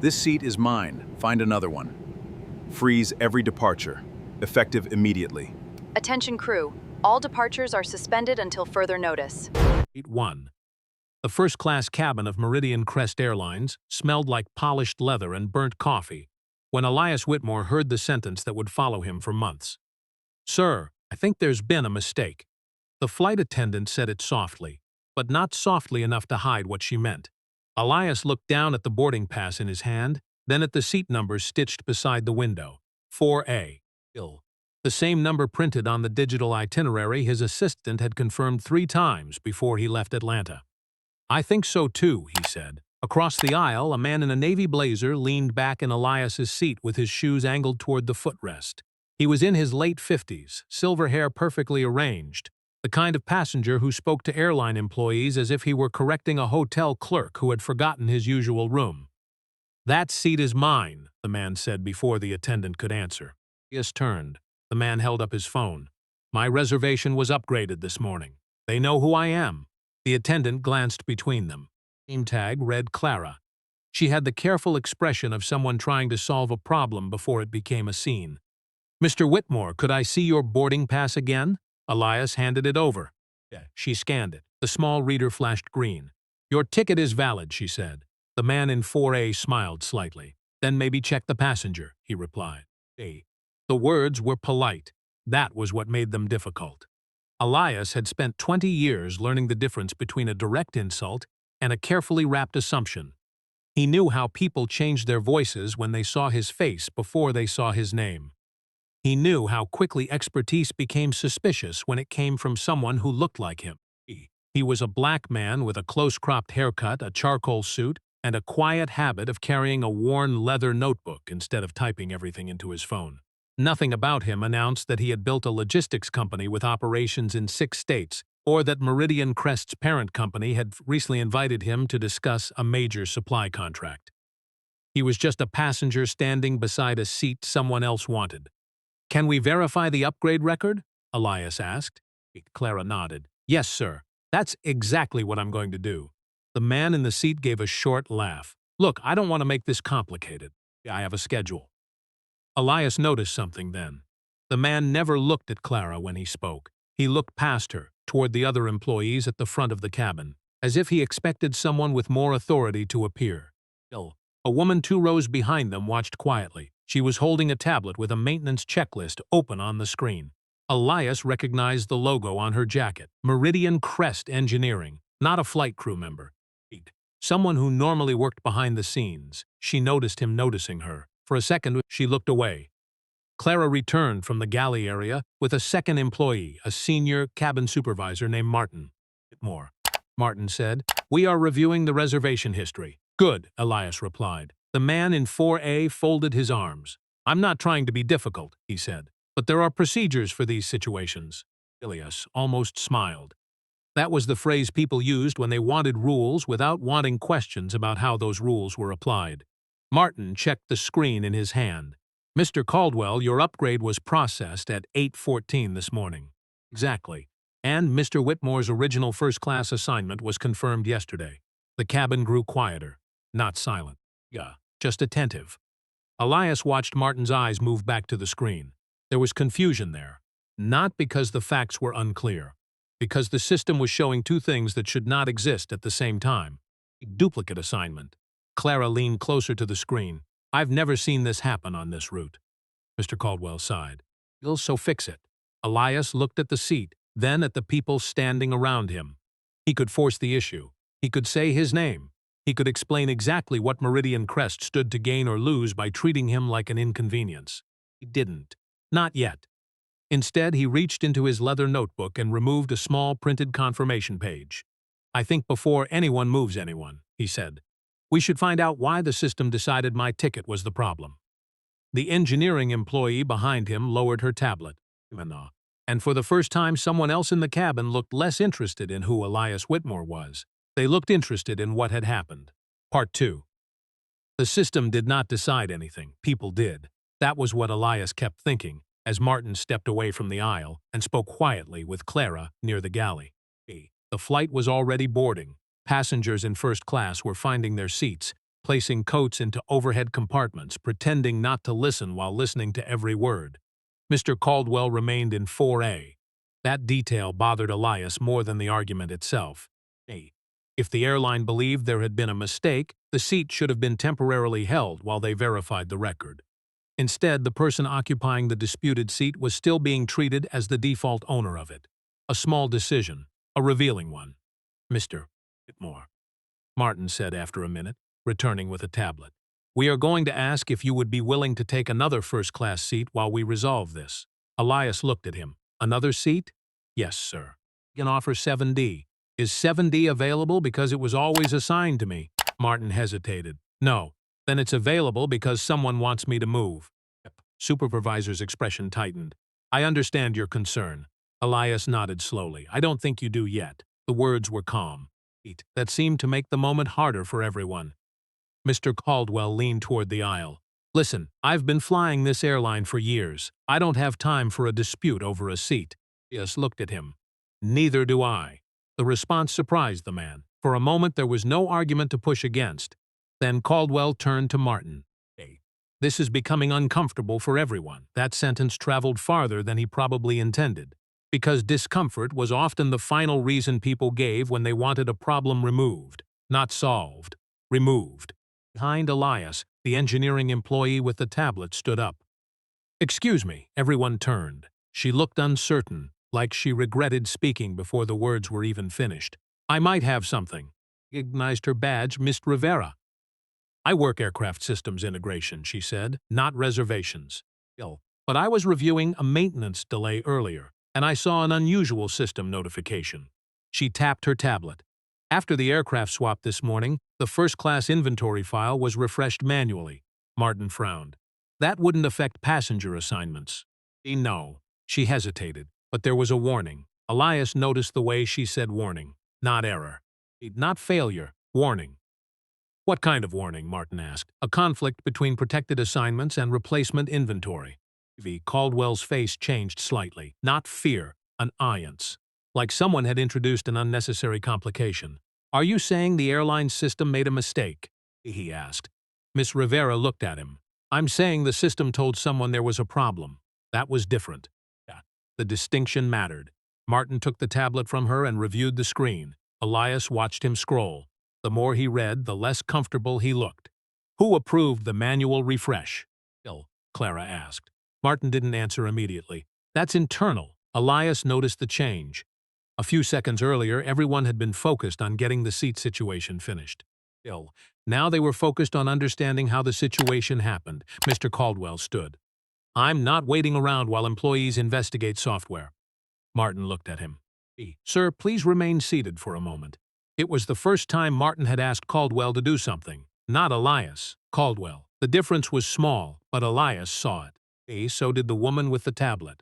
This seat is mine. Find another one. Freeze every departure. Effective immediately. Attention crew. All departures are suspended until further notice. 1. The first-class cabin of Meridian Crest Airlines smelled like polished leather and burnt coffee when Elias Whitmore heard the sentence that would follow him for months. "Sir, I think there's been a mistake." The flight attendant said it softly, but not softly enough to hide what she meant. Elias looked down at the boarding pass in his hand, then at the seat numbers stitched beside the window. 4A. Ill. The same number printed on the digital itinerary his assistant had confirmed 3 times before he left Atlanta. "I think so too," he said. Across the aisle, a man in a navy blazer leaned back in Elias's seat with his shoes angled toward the footrest. He was in his late 50s, silver hair perfectly arranged, the kind of passenger who spoke to airline employees as if he were correcting a hotel clerk who had forgotten his usual room. "That seat is mine," the man said before the attendant could answer. Elias turned. The man held up his phone. "My reservation was upgraded this morning. They know who I am." The attendant glanced between them. Name tag read Clara. She had the careful expression of someone trying to solve a problem before it became a scene. "Mr. Whitmore, could I see your boarding pass again?" Elias handed it over. She scanned it. The small reader flashed green. "Your ticket is valid," she said. The man in 4A smiled slightly. "Then maybe check the passenger," he replied. The words were polite. That was what made them difficult. Elias had spent 20 years learning the difference between a direct insult and a carefully wrapped assumption. He knew how people changed their voices when they saw his face before they saw his name. He knew how quickly expertise became suspicious when it came from someone who looked like him. He was a black man with a close-cropped haircut, a charcoal suit, and a quiet habit of carrying a worn leather notebook instead of typing everything into his phone. Nothing about him announced that he had built a logistics company with operations in 6 states, or that Meridian Crest's parent company had recently invited him to discuss a major supply contract. He was just a passenger standing beside a seat someone else wanted. "Can we verify the upgrade record?" Elias asked. Clara nodded. "Yes, sir. That's exactly what I'm going to do." The man in the seat gave a short laugh. "Look, I don't want to make this complicated. I have a schedule." Elias noticed something then. The man never looked at Clara when he spoke. He looked past her, toward the other employees at the front of the cabin, as if he expected someone with more authority to appear. A woman 2 rows behind them watched quietly. She was holding a tablet with a maintenance checklist open on the screen. Elias recognized the logo on her jacket, Meridian Crest Engineering, not a flight crew member. Someone who normally worked behind the scenes. She noticed him noticing her. For a second, she looked away. Clara returned from the galley area with a second employee, a senior cabin supervisor named Martin. "More," Martin said. "We are reviewing the reservation history." "Good," Elias replied. The man in 4A folded his arms. "I'm not trying to be difficult," he said, "but there are procedures for these situations." Elias almost smiled. That was the phrase people used when they wanted rules without wanting questions about how those rules were applied. Martin checked the screen in his hand. "Mr. Caldwell, your upgrade was processed at 8:14 this morning." "Exactly. And Mr. Whitmore's original first-class assignment was confirmed yesterday." The cabin grew quieter. Not silent. Just attentive. Elias watched Martin's eyes move back to the screen. There was confusion there. Not because the facts were unclear. Because the system was showing 2 things that should not exist at the same time. A duplicate assignment. Clara leaned closer to the screen. "I've never seen this happen on this route." Mr. Caldwell sighed. "So fix it." Elias looked at the seat, then at the people standing around him. He could force the issue. He could say his name. He could explain exactly what Meridian Crest stood to gain or lose by treating him like an inconvenience. He didn't. Not yet. Instead, he reached into his leather notebook and removed a small printed confirmation page. "I think before anyone moves anyone," he said, "we should find out why the system decided my ticket was the problem." The engineering employee behind him lowered her tablet. And for the first time, someone else in the cabin looked less interested in who Elias Whitmore was. They looked interested in what had happened. Part 2. The system did not decide anything. People did. That was what Elias kept thinking, as Martin stepped away from the aisle and spoke quietly with Clara near the galley. The flight was already boarding. Passengers in first class were finding their seats, placing coats into overhead compartments, pretending not to listen while listening to every word. Mr. Caldwell remained in 4A. That detail bothered Elias more than the argument itself. A. If the airline believed there had been a mistake, the seat should have been temporarily held while they verified the record. Instead, the person occupying the disputed seat was still being treated as the default owner of it. A small decision, a revealing one. Mr. Whitmore, Martin said after a minute, returning with a tablet. We are going to ask if you would be willing to take another first-class seat while we resolve this. Elias looked at him. Another seat? Yes, sir. You can offer 7D. Is 7D available because it was always assigned to me? Martin hesitated. No. Then it's available because someone wants me to move. Supervisor's expression tightened. I understand your concern. Elias nodded slowly. I don't think you do yet. The words were calm. That seemed to make the moment harder for everyone. Mr. Caldwell leaned toward the aisle. Listen, I've been flying this airline for years. I don't have time for a dispute over a seat. Elias looked at him. Neither do I. The response surprised the man. For a moment there was no argument to push against. Then Caldwell turned to Martin. This is becoming uncomfortable for everyone. That sentence traveled farther than he probably intended. Because discomfort was often the final reason people gave when they wanted a problem removed. Not solved. Removed. Behind Elias, the engineering employee with the tablet stood up. Excuse me, everyone turned. She looked uncertain, like she regretted speaking before the words were even finished. I might have something. Recognized her badge, Miss Rivera. I work aircraft systems integration, she said, not reservations. But I was reviewing a maintenance delay earlier, and I saw an unusual system notification. She tapped her tablet. After the aircraft swap this morning, the first-class inventory file was refreshed manually. Martin frowned. That wouldn't affect passenger assignments. No. She hesitated, but there was a warning. Elias noticed the way she said warning, not error. Not failure, warning. What kind of warning? Martin asked. A conflict between protected assignments and replacement inventory. Caldwell's face changed slightly. Not fear, an annoyance. Like someone had introduced an unnecessary complication. Are you saying the airline system made a mistake? He asked. Miss Rivera looked at him. I'm saying the system told someone there was a problem. That was different. The distinction mattered. Martin took the tablet from her and reviewed the screen. Elias watched him scroll. The more he read, the less comfortable he looked. Who approved the manual refresh? Clara asked. Martin didn't answer immediately. That's internal. Elias noticed the change. A few seconds earlier, everyone had been focused on getting the seat situation finished. Now they were focused on understanding how the situation happened. Mr. Caldwell stood. I'm not waiting around while employees investigate software. Martin looked at him. Sir, please remain seated for a moment. It was the first time Martin had asked Caldwell to do something. Not Elias. Caldwell. The difference was small, but Elias saw it. So did the woman with the tablet.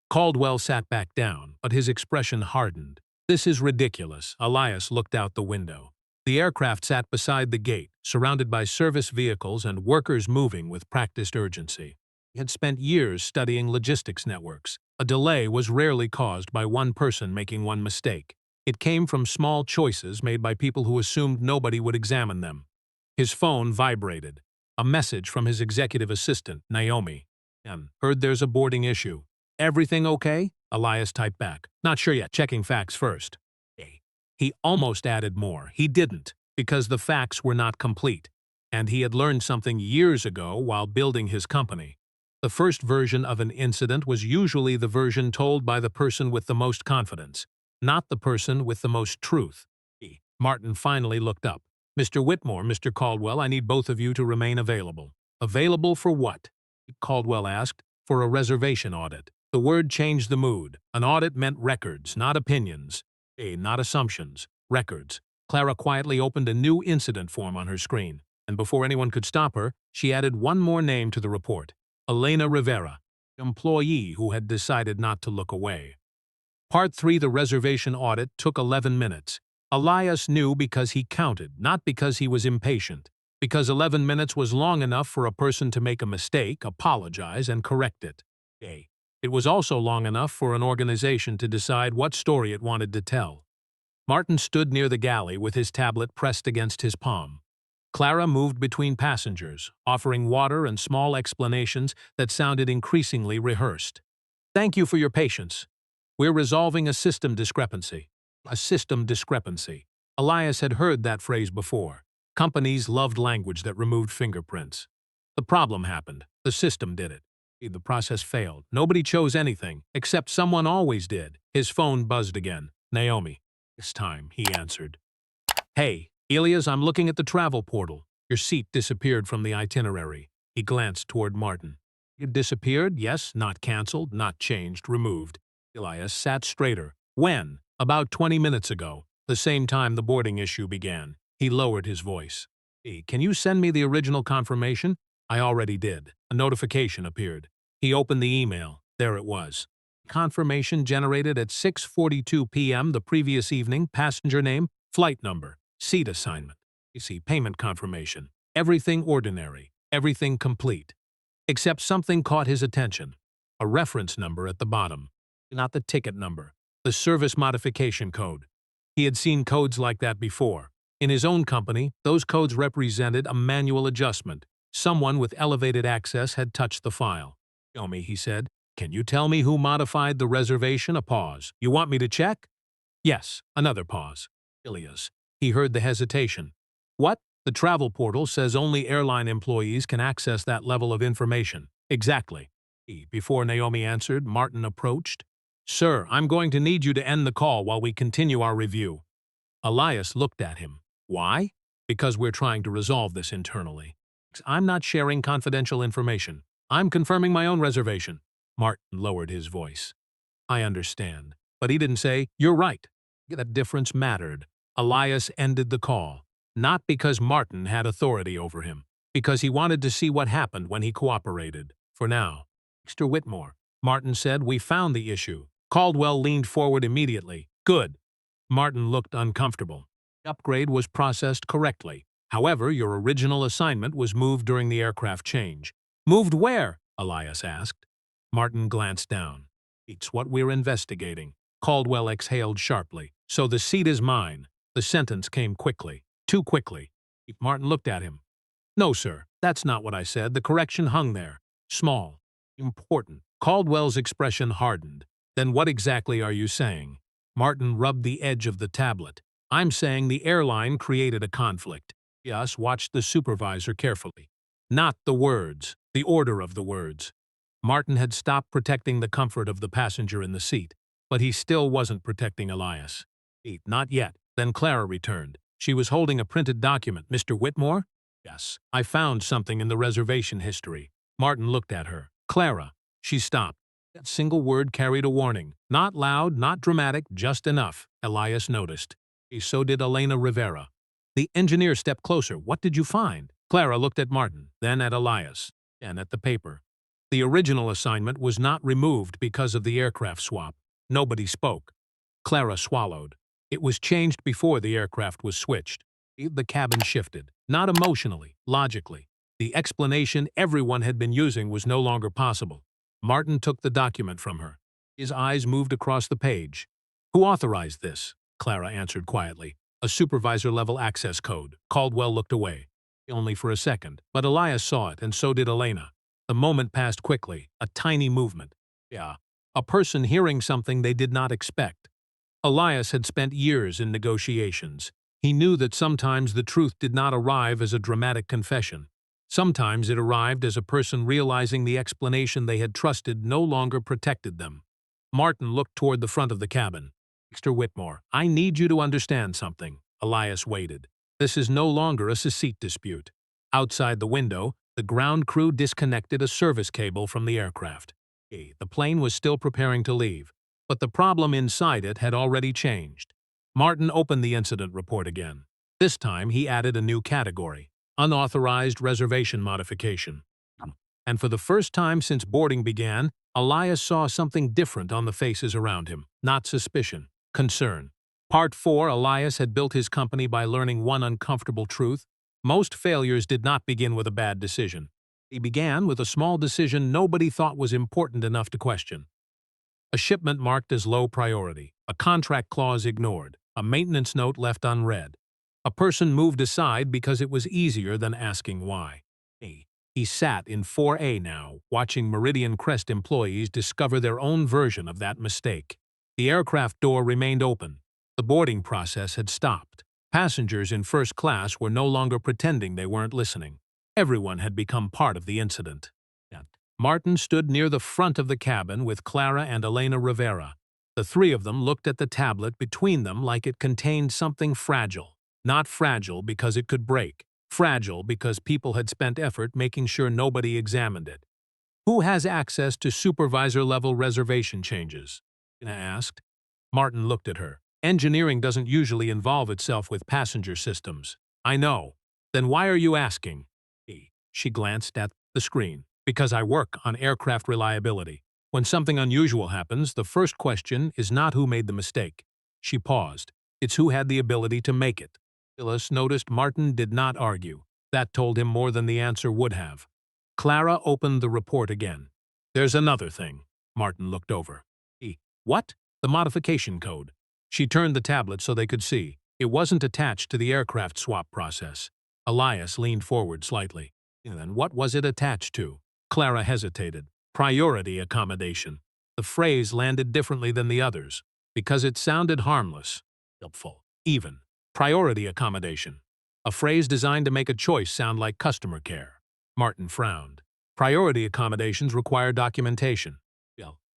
Caldwell sat back down, but his expression hardened. This is ridiculous. Elias looked out the window. The aircraft sat beside the gate, surrounded by service vehicles and workers moving with practiced urgency. He had spent years studying logistics networks. A delay was rarely caused by one person making one mistake. It came from small choices made by people who assumed nobody would examine them. His phone vibrated. A message from his executive assistant, Naomi. Heard there's a boarding issue. Everything okay? Elias typed back. Not sure yet. Checking facts first. He almost added more. He didn't, because the facts were not complete. And he had learned something years ago while building his company. The first version of an incident was usually the version told by the person with the most confidence, not the person with the most truth. Martin finally looked up. Mr. Whitmore, Mr. Caldwell, I need both of you to remain available. Available for what? Caldwell asked. For a reservation audit. The word changed the mood. An audit meant records, not opinions. Not assumptions. Records. Clara quietly opened a new incident form on her screen, and before anyone could stop her, she added one more name to the report. Elena Rivera, employee who had decided not to look away. Part 3, the reservation audit, took 11 minutes. Elias knew because he counted, not because he was impatient. Because 11 minutes was long enough for a person to make a mistake, apologize, and correct it. It was also long enough for an organization to decide what story it wanted to tell. Martin stood near the galley with his tablet pressed against his palm. Clara moved between passengers, offering water and small explanations that sounded increasingly rehearsed. Thank you for your patience. We're resolving a system discrepancy. A system discrepancy. Elias had heard that phrase before. Companies loved language that removed fingerprints. The problem happened. The system did it. The process failed. Nobody chose anything, except someone always did. His phone buzzed again. Naomi. This time, he answered. Hey, Elias, I'm looking at the travel portal. Your seat disappeared from the itinerary. He glanced toward Martin. It disappeared? Yes, not canceled, not changed, removed. Elias sat straighter. When? About 20 minutes ago, the same time the boarding issue began. He lowered his voice. Hey, can you send me the original confirmation? I already did. A notification appeared. He opened the email. There it was. Confirmation generated at 6:42 p.m. the previous evening, passenger name, flight number, seat assignment. You see, payment confirmation. Everything ordinary, everything complete. Except something caught his attention. A reference number at the bottom. Not the ticket number. The service modification code. He had seen codes like that before. In his own company, those codes represented a manual adjustment. Someone with elevated access had touched the file. Show me, he said. Can you tell me who modified the reservation? A pause. You want me to check? Yes. Another pause. Ilias. He heard the hesitation. What? The travel portal says only airline employees can access that level of information. Exactly. Before Naomi answered, Martin approached. Sir, I'm going to need you to end the call while we continue our review. Elias looked at him. Why? Because we're trying to resolve this internally. I'm not sharing confidential information. I'm confirming my own reservation. Martin lowered his voice. I understand. But he didn't say, you're right. That difference mattered. Elias ended the call. Not because Martin had authority over him. Because he wanted to see what happened when he cooperated. For now. Mr. Whitmore, Martin said, we found the issue. Caldwell leaned forward immediately. Good. Martin looked uncomfortable. The upgrade was processed correctly. However, your original assignment was moved during the aircraft change. Moved where? Elias asked. Martin glanced down. It's what we're investigating. Caldwell exhaled sharply. So the seat is mine. The sentence came quickly. Too quickly. Martin looked at him. No, sir. That's not what I said. The correction hung there. Small. Important. Caldwell's expression hardened. Then what exactly are you saying? Martin rubbed the edge of the tablet. I'm saying the airline created a conflict. Yes, watched the supervisor carefully. Not the words, the order of the words. Martin had stopped protecting the comfort of the passenger in the seat, but he still wasn't protecting Elias. Not yet. Then Clara returned. She was holding a printed document. Mr. Whitmore? Yes. I found something in the reservation history. Martin looked at her. Clara. She stopped. That single word carried a warning. Not loud, not dramatic, just enough, Elias noticed. So did Elena Rivera. The engineer stepped closer. What did you find? Clara looked at Martin, then at Elias, and at the paper. The original assignment was not removed because of the aircraft swap. Nobody spoke. Clara swallowed. It was changed before the aircraft was switched. The cabin shifted. Not emotionally, logically. The explanation everyone had been using was no longer possible. Martin took the document from her. His eyes moved across the page. Who authorized this? Clara answered quietly. A supervisor-level access code. Caldwell looked away. Only for a second, but Elias saw it, and so did Elena. The moment passed quickly, a tiny movement. Yeah, a person hearing something they did not expect. Elias had spent years in negotiations. He knew that sometimes the truth did not arrive as a dramatic confession. Sometimes it arrived as a person realizing the explanation they had trusted no longer protected them. Martin looked toward the front of the cabin. Mr. Whitmore, I need you to understand something. Elias waited. This is no longer a seat dispute. Outside the window, the ground crew disconnected a service cable from the aircraft. The plane was still preparing to leave, but the problem inside it had already changed. Martin opened the incident report again. This time he added a new category, unauthorized reservation modification. And for the first time since boarding began, Elias saw something different on the faces around him. Not suspicion, concern. Part 4, Elias had built his company by learning one uncomfortable truth. Most failures did not begin with a bad decision. They began with a small decision nobody thought was important enough to question. A shipment marked as low priority, a contract clause ignored, a maintenance note left unread. A person moved aside because it was easier than asking why. He sat in 4A now, watching Meridian Crest employees discover their own version of that mistake. The aircraft door remained open. The boarding process had stopped. Passengers in first class were no longer pretending they weren't listening. Everyone had become part of the incident. Martin stood near the front of the cabin with Clara and Elena Rivera. The three of them looked at the tablet between them like it contained something fragile. Not fragile because it could break. Fragile because people had spent effort making sure nobody examined it. "Who has access to supervisor-level reservation changes?" Ina asked. Martin looked at her. "Engineering doesn't usually involve itself with passenger systems." "I know. Then why are you asking?" She glanced at the screen. "Because I work on aircraft reliability. When something unusual happens, the first question is not who made the mistake." She paused. "It's who had the ability to make it." Phyllis noticed Martin did not argue. That told him more than the answer would have. Clara opened the report again. "There's another thing." Martin looked over. "What?" "The modification code." She turned the tablet so they could see. It wasn't attached to the aircraft swap process. Elias leaned forward slightly. "Then what was it attached to?" Clara hesitated. "Priority accommodation." The phrase landed differently than the others, because it sounded harmless, helpful, even. Priority accommodation. A phrase designed to make a choice sound like customer care. Martin frowned. "Priority accommodations require documentation."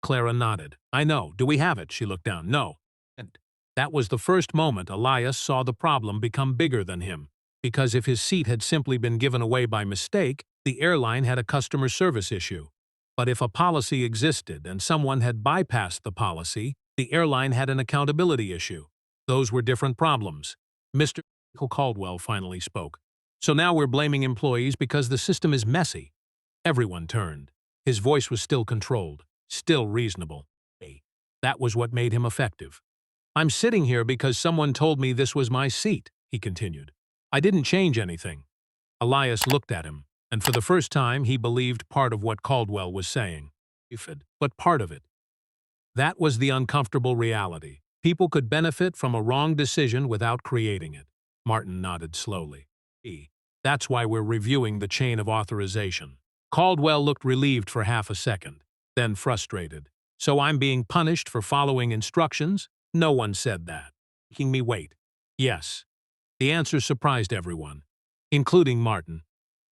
Clara nodded. "I know. Do we have it?" She looked down. "No." And that was the first moment Elias saw the problem become bigger than him, because if his seat had simply been given away by mistake, the airline had a customer service issue. But if a policy existed and someone had bypassed the policy, the airline had an accountability issue. Those were different problems. Mr. Caldwell finally spoke. "So now we're blaming employees because the system is messy." Everyone turned. His voice was still controlled, still reasonable. That was what made him effective. "I'm sitting here because someone told me this was my seat," he continued. "I didn't change anything." Elias looked at him, and for the first time he believed part of what Caldwell was saying. But part of it. That was the uncomfortable reality. People could benefit from a wrong decision without creating it. Martin nodded slowly. "That's why we're reviewing the chain of authorization." Caldwell looked relieved for half a second, then frustrated. "So I'm being punished for following instructions?" "No one said that." "Making me wait." "Yes." The answer surprised everyone, including Martin,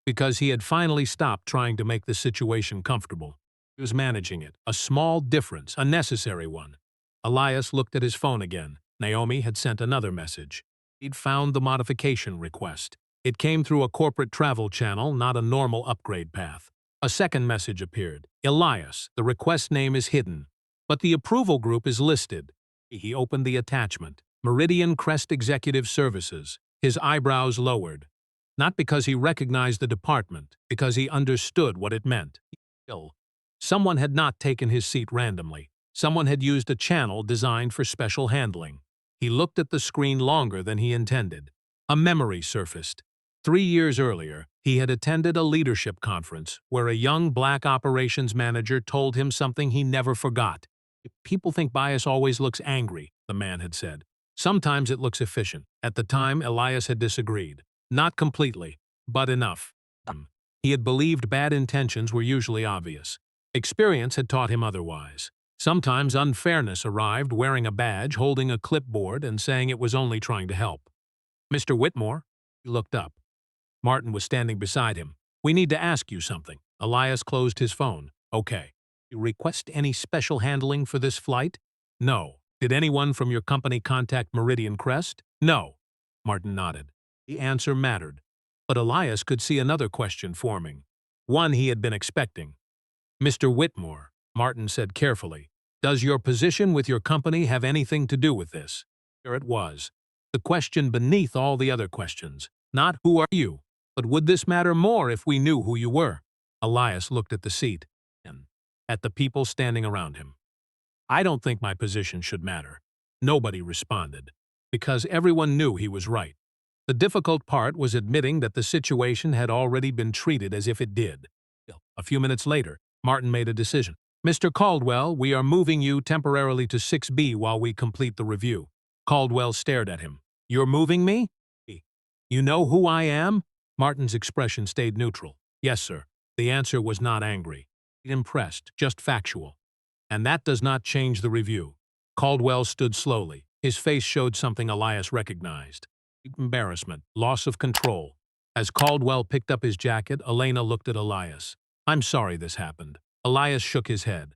because he had finally stopped trying to make the situation comfortable. He was managing it, a small difference, a necessary one. Elias looked at his phone again. Naomi had sent another message. He'd found the modification request. It came through a corporate travel channel, not a normal upgrade path. A second message appeared. "Elias, the request name is hidden, but the approval group is listed." He opened the attachment. Meridian Crest Executive Services. His eyebrows lowered. Not because he recognized the department, because he understood what it meant. Someone had not taken his seat randomly. Someone had used a channel designed for special handling. He looked at the screen longer than he intended. A memory surfaced. 3 years earlier, he had attended a leadership conference where a young black operations manager told him something he never forgot. "People think bias always looks angry," the man had said. "Sometimes it looks efficient." At the time, Elias had disagreed. Not completely, but enough. He had believed bad intentions were usually obvious. Experience had taught him otherwise. Sometimes unfairness arrived wearing a badge, holding a clipboard, and saying it was only trying to help. "Mr. Whitmore?" He looked up. Martin was standing beside him. "We need to ask you something." Elias closed his phone. "Okay. You request any special handling for this flight?" "No." "Did anyone from your company contact Meridian Crest?" "No." Martin nodded. The answer mattered. But Elias could see another question forming. One he had been expecting. "Mr. Whitmore," Martin said carefully, "does your position with your company have anything to do with this?" There it was. The question beneath all the other questions. Not "who are you?" but "would this matter more if we knew who you were?" Elias looked at the seat and at the people standing around him. "I don't think my position should matter." Nobody responded, because everyone knew he was right. The difficult part was admitting that the situation had already been treated as if it did. A few minutes later, Martin made a decision. "Mr. Caldwell, we are moving you temporarily to 6B while we complete the review." Caldwell stared at him. "You're moving me?" You know who I am? Martin's expression stayed neutral. Yes, sir. The answer was not angry. Impressed, just factual. And that does not change the review. Caldwell stood slowly. His face showed something Elias recognized. Embarrassment, loss of control. As Caldwell picked up his jacket, Elena looked at Elias. I'm sorry this happened. Elias shook his head.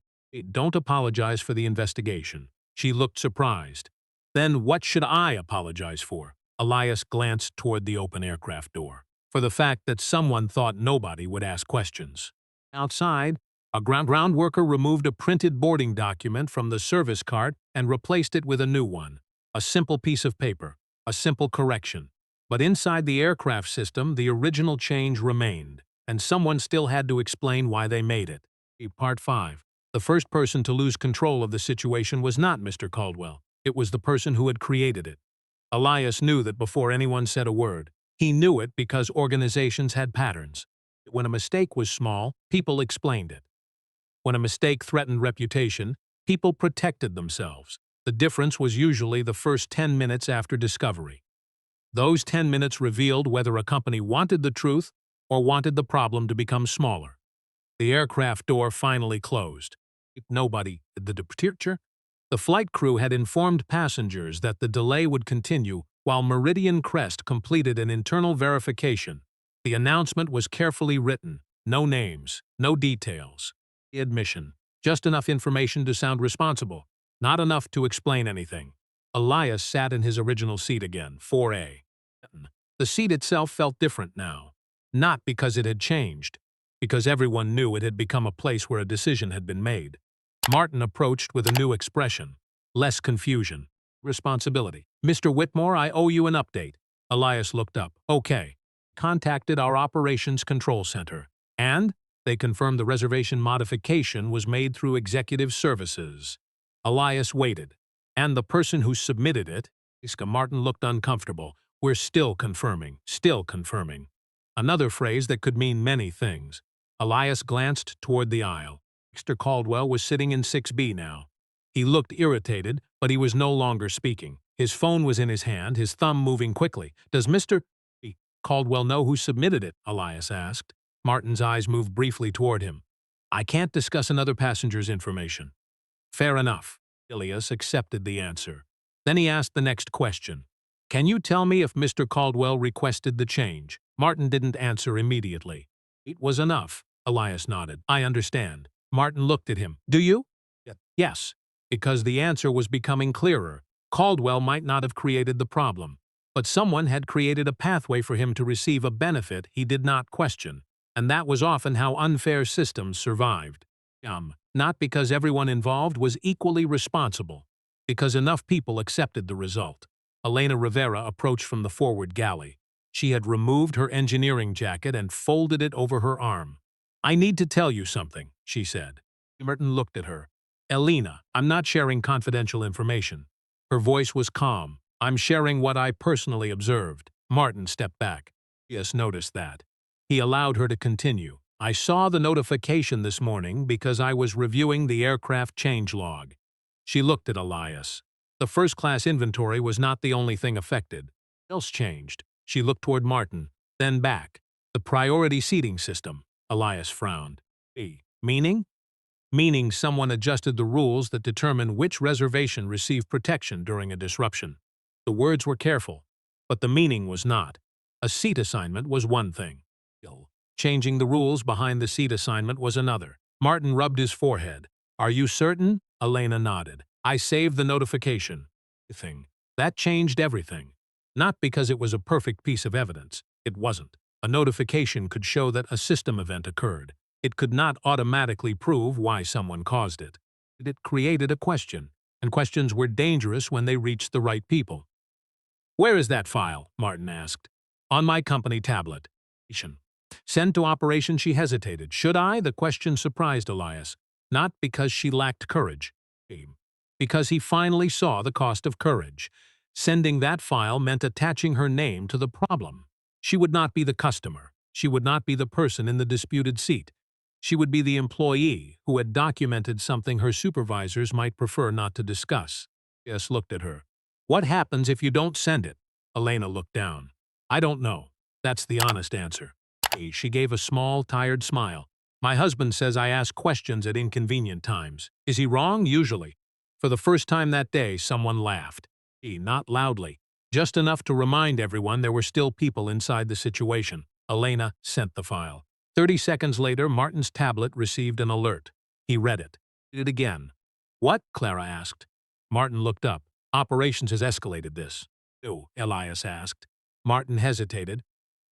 Don't apologize for the investigation. She looked surprised. Then what should I apologize for? Elias glanced toward the open aircraft door. For the fact that someone thought nobody would ask questions. Outside, a ground worker removed a printed boarding document from the service cart and replaced it with a new one. A simple piece of paper, a simple correction. But inside the aircraft system, the original change remained, and someone still had to explain why they made it. Part 5. The first person to lose control of the situation was not Mr. Caldwell. It was the person who had created it. Elias knew that before anyone said a word. He knew it because organizations had patterns. When a mistake was small, people explained it. When a mistake threatened reputation, people protected themselves. The difference was usually the first 10 minutes after discovery. Those 10 minutes revealed whether a company wanted the truth or wanted the problem to become smaller. The aircraft door finally closed. Nobody did the departure. The flight crew had informed passengers that the delay would continue while Meridian Crest completed an internal verification. The announcement was carefully written. No names, no details. Admission. Just enough information to sound responsible. Not enough to explain anything. Elias sat in his original seat again, 4A. The seat itself felt different now. Not because it had changed, because everyone knew it had become a place where a decision had been made. Martin approached with a new expression. Less confusion. Responsibility. Mr. Whitmore, I owe you an update. Elias looked up. Okay. Contacted our operations control center. And they confirmed the reservation modification was made through executive services. Elias waited. And the person who submitted it, Martin looked uncomfortable. We're still confirming. Still confirming. Another phrase that could mean many things. Elias glanced toward the aisle. Mr. Caldwell was sitting in 6B now. He looked irritated, but he was no longer speaking. His phone was in his hand, his thumb moving quickly. Does Mr. Caldwell know who submitted it? Elias asked. Martin's eyes moved briefly toward him. I can't discuss another passenger's information. Fair enough. Elias accepted the answer. Then he asked the next question. Can you tell me if Mr. Caldwell requested the change? Martin didn't answer immediately. It was enough. Elias nodded. I understand. Martin looked at him. Do you? Yes. Because the answer was becoming clearer. Caldwell might not have created the problem, but someone had created a pathway for him to receive a benefit he did not question, and that was often how unfair systems survived. Not because everyone involved was equally responsible, because enough people accepted the result. Elena Rivera approached from the forward galley. She had removed her engineering jacket and folded it over her arm. I need to tell you something, she said. Merton looked at her. Elena, I'm not sharing confidential information. Her voice was calm. I'm sharing what I personally observed. Martin stepped back. Yes, noticed that. He allowed her to continue. I saw the notification this morning because I was reviewing the aircraft change log. She looked at Elias. The first-class inventory was not the only thing affected. What else changed? She looked toward Martin, then back. The priority seating system. Elias frowned. Meaning? Meaning someone adjusted the rules that determine which reservation received protection during a disruption. The words were careful, but the meaning was not. A seat assignment was one thing. Changing the rules behind the seat assignment was another. Martin rubbed his forehead. Are you certain? Elena nodded. I saved the notification. That changed everything. Not because it was a perfect piece of evidence. It wasn't. A notification could show that a system event occurred. It could not automatically prove why someone caused it. It created a question, and questions were dangerous when they reached the right people. Where is that file? Martin asked. On my company tablet. Send to operation. She hesitated. Should I? The question surprised Elias. Not because she lacked courage. Because he finally saw the cost of courage. Sending that file meant attaching her name to the problem. She would not be the customer. She would not be the person in the disputed seat. She would be the employee who had documented something her supervisors might prefer not to discuss. Yes looked at her. What happens if you don't send it? Elena looked down. I don't know. That's the honest answer. She gave a small, tired smile. My husband says I ask questions at inconvenient times. Is he wrong? Usually. For the first time that day, someone laughed. Not loudly. Just enough to remind everyone there were still people inside the situation. Elena sent the file. 30 seconds later, Martin's tablet received an alert. He read it. Read it again. What? Clara asked. Martin looked up. Operations has escalated this. Oh, Elias asked. Martin hesitated.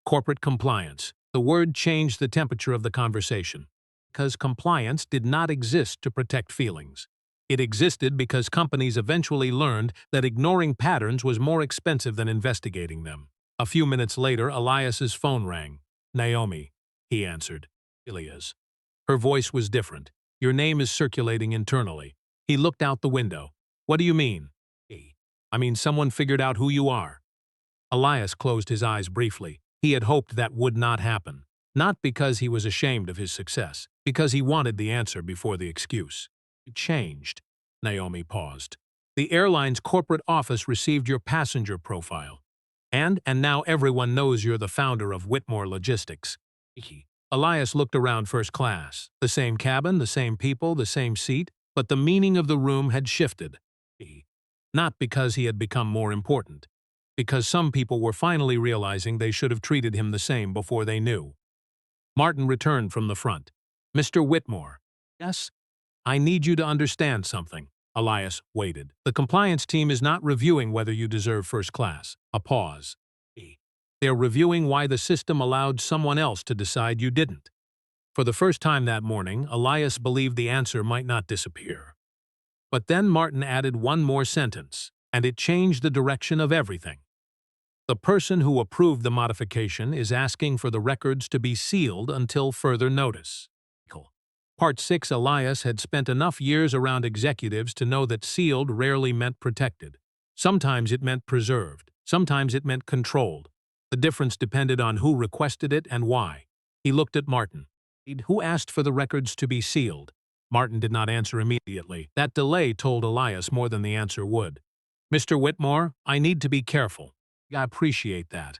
Corporate compliance. The word changed the temperature of the conversation. Because compliance did not exist to protect feelings. It existed because companies eventually learned that ignoring patterns was more expensive than investigating them. A few minutes later, Elias's phone rang. Naomi, he answered. Ilias. Her voice was different. Your name is circulating internally. He looked out the window. What do you mean? I mean someone figured out who you are. Elias closed his eyes briefly. He had hoped that would not happen. Not because he was ashamed of his success, because he wanted the answer before the excuse. It changed. Naomi paused. The airline's corporate office received your passenger profile. And now everyone knows you're the founder of Whitmore Logistics. Elias looked around first class. The same cabin, the same people, the same seat, but the meaning of the room had shifted. Not because he had become more important. Because some people were finally realizing they should have treated him the same before they knew. Martin returned from the front. Mr. Whitmore. Yes? I need you to understand something. Elias waited. The compliance team is not reviewing whether you deserve first class. A pause. They're reviewing why the system allowed someone else to decide you didn't. For the first time that morning, Elias believed the answer might not disappear. But then Martin added one more sentence, and it changed the direction of everything. The person who approved the modification is asking for the records to be sealed until further notice. Part 6 Elias had spent enough years around executives to know that sealed rarely meant protected. Sometimes it meant preserved. Sometimes it meant controlled. The difference depended on who requested it and why. He looked at Martin. Who asked for the records to be sealed? Martin did not answer immediately. That delay told Elias more than the answer would. Mr. Whitmore, I need to be careful. I appreciate that.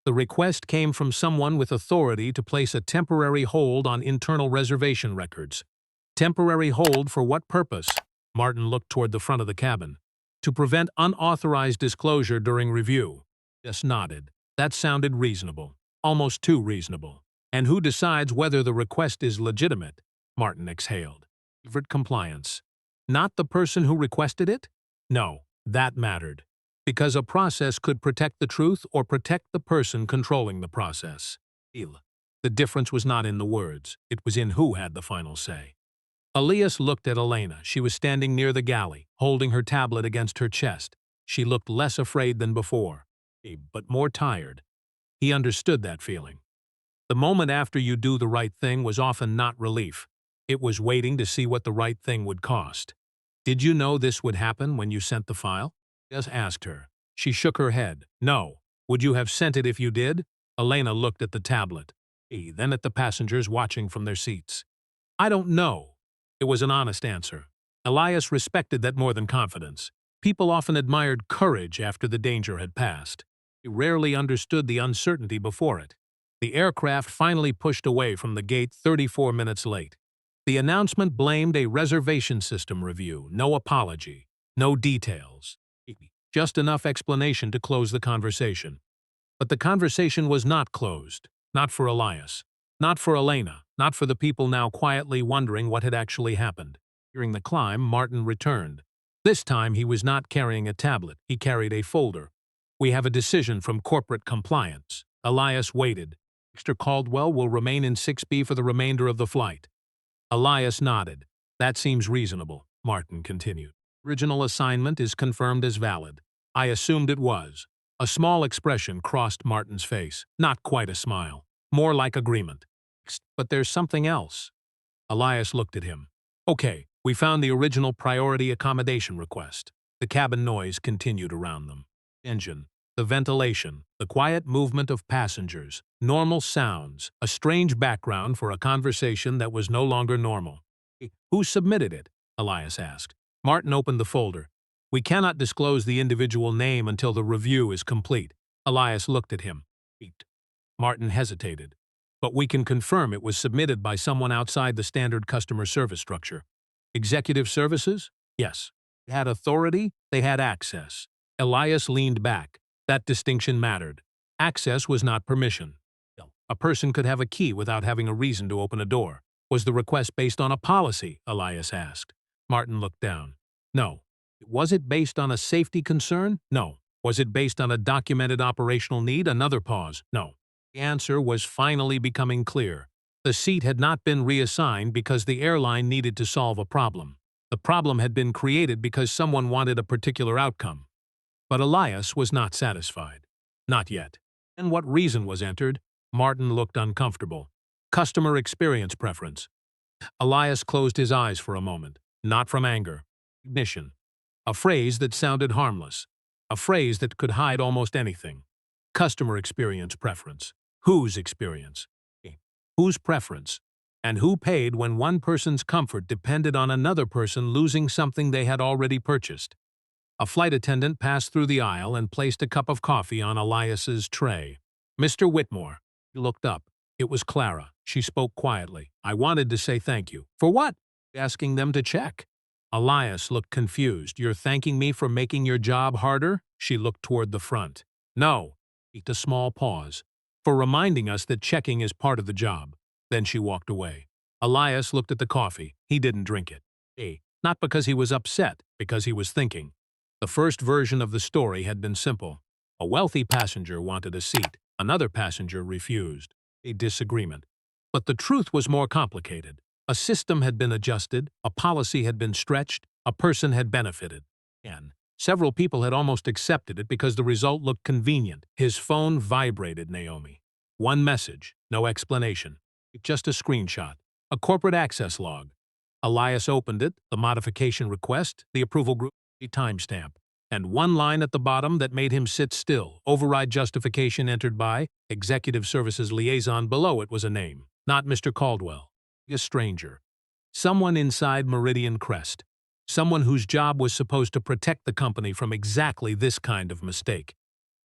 The request came from someone with authority to place a temporary hold on internal reservation records. Temporary hold for what purpose? Martin looked toward the front of the cabin. To prevent unauthorized disclosure during review. Just nodded. That sounded reasonable. Almost too reasonable. And who decides whether the request is legitimate? Martin exhaled. Favorite compliance. Not the person who requested it? No, that mattered. Because a process could protect the truth or protect the person controlling the process. The difference was not in the words, it was in who had the final say. Elias looked at Elena. She was standing near the galley, holding her tablet against her chest. She looked less afraid than before, but more tired. He understood that feeling. The moment after you do the right thing was often not relief. It was waiting to see what the right thing would cost. Did you know this would happen when you sent the file? Just asked her. She shook her head. No. Would you have sent it if you did? Elena looked at the tablet. Then at the passengers watching from their seats. I don't know. It was an honest answer. Elias respected that more than confidence. People often admired courage after the danger had passed. He rarely understood the uncertainty before it. The aircraft finally pushed away from the gate 34 minutes late. The announcement blamed a reservation system review, no apology, no details. Just enough explanation to close the conversation. But the conversation was not closed. Not for Elias. Not for Elena. Not for the people now quietly wondering what had actually happened. During the climb, Martin returned. This time he was not carrying a tablet. He carried a folder. We have a decision from corporate compliance. Elias waited. Mr. Caldwell will remain in 6B for the remainder of the flight. Elias nodded. That seems reasonable, Martin continued. Original assignment is confirmed as valid. I assumed it was. A small expression crossed Martin's face. Not quite a smile. More like agreement. But there's something else. Elias looked at him. Okay, we found the original priority accommodation request. The cabin noise continued around them. Engine, the ventilation, the quiet movement of passengers, normal sounds, a strange background for a conversation that was no longer normal. Who submitted it? Elias asked. Martin opened the folder. We cannot disclose the individual name until the review is complete. Elias looked at him. Martin hesitated. But we can confirm it was submitted by someone outside the standard customer service structure. Executive services? Yes. They had authority, they had access. Elias leaned back. That distinction mattered. Access was not permission. A person could have a key without having a reason to open a door. Was the request based on a policy? Elias asked. Martin looked down. No. Was it based on a safety concern? No. Was it based on a documented operational need? Another pause. No. The answer was finally becoming clear. The seat had not been reassigned because the airline needed to solve a problem. The problem had been created because someone wanted a particular outcome. But Elias was not satisfied. Not yet. And what reason was entered? Martin looked uncomfortable. Customer experience preference. Elias closed his eyes for a moment, not from anger. Ignition. A phrase that sounded harmless. A phrase that could hide almost anything. Customer experience preference. Whose experience? Whose preference? And who paid when one person's comfort depended on another person losing something they had already purchased? A flight attendant passed through the aisle and placed a cup of coffee on Elias's tray. Mr. Whitmore. He looked up. It was Clara. She spoke quietly. I wanted to say thank you. For what? Asking them to check. Elias looked confused. You're thanking me for making your job harder? She looked toward the front. No. A small pause. For reminding us that checking is part of the job. Then she walked away. Elias looked at the coffee. He didn't drink it. Not because he was upset, because he was thinking. The first version of the story had been simple. A wealthy passenger wanted a seat. Another passenger refused. A disagreement. But the truth was more complicated. A system had been adjusted, a policy had been stretched, a person had benefited. And several people had almost accepted it because the result looked convenient. His phone vibrated, Naomi. One message, no explanation. Just a screenshot. A corporate access log. Elias opened it, the modification request, the approval group, a timestamp, and one line at the bottom that made him sit still. Override justification entered by Executive Services Liaison. Below it was a name. Not Mr. Caldwell. A stranger. Someone inside Meridian Crest. Someone whose job was supposed to protect the company from exactly this kind of mistake.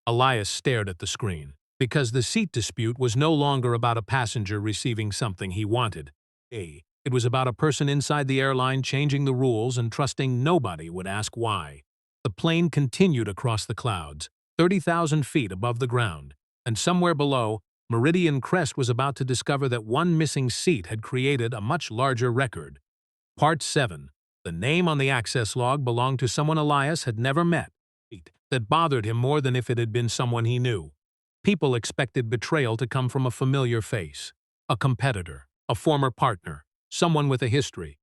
Elias stared at the screen. Because the seat dispute was no longer about a passenger receiving something he wanted. It was about a person inside the airline changing the rules and trusting nobody would ask why. The plane continued across the clouds, 30,000 feet above the ground, and somewhere below, Meridian Crest was about to discover that one missing seat had created a much larger record. Part 7. The name on the access log belonged to someone Elias had never met. That bothered him more than if it had been someone he knew. People expected betrayal to come from a familiar face. A competitor, a former partner, someone with a history.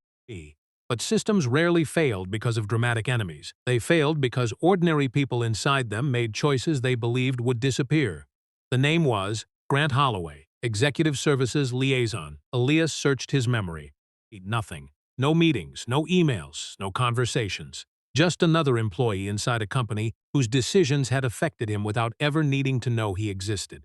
But systems rarely failed because of dramatic enemies. They failed because ordinary people inside them made choices they believed would disappear. The name was Grant Holloway, Executive Services Liaison. Elias searched his memory. Nothing. No meetings, no emails, no conversations. Just another employee inside a company whose decisions had affected him without ever needing to know he existed.